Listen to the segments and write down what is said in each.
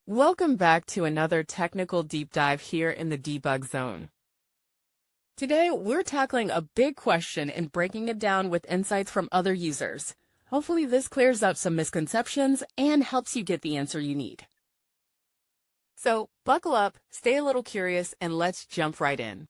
Welcome back to another technical deep dive here in the debug zone. Today, we're tackling a big question and breaking it down with insights from other users. Hopefully this clears up some misconceptions and helps you get the answer you need. So buckle up, stay a little curious, and let's jump right in.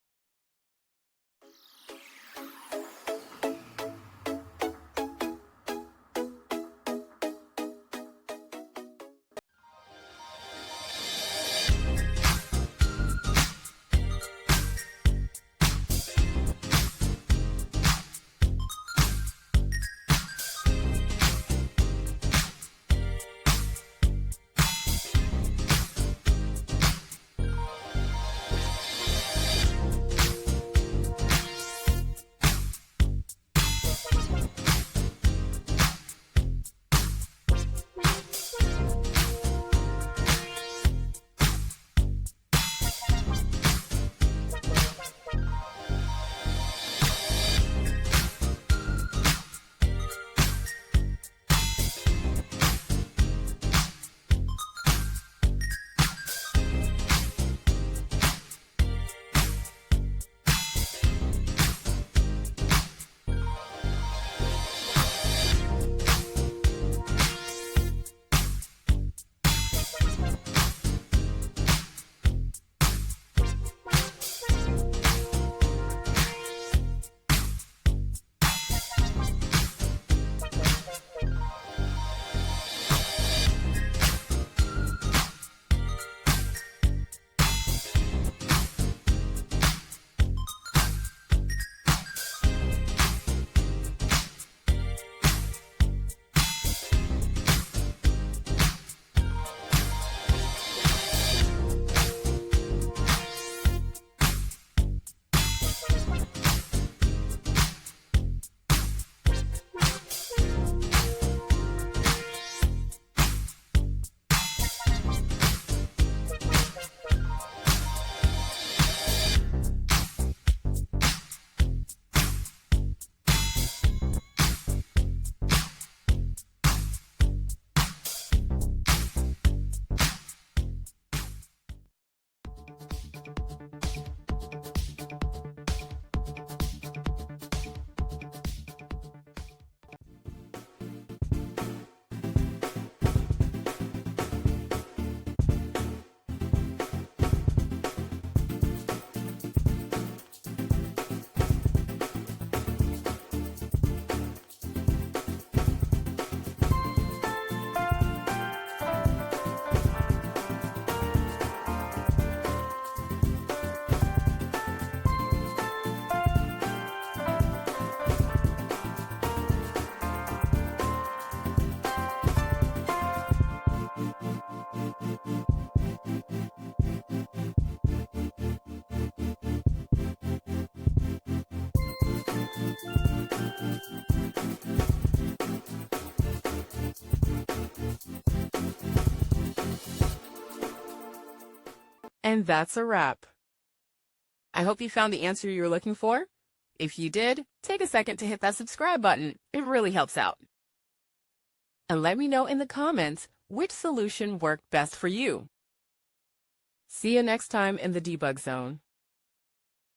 And that's a wrap. I hope you found the answer you were looking for. If you did, take a second to hit that subscribe button. It really helps out. And let me know in the comments which solution worked best for you. See you next time in the debug zone.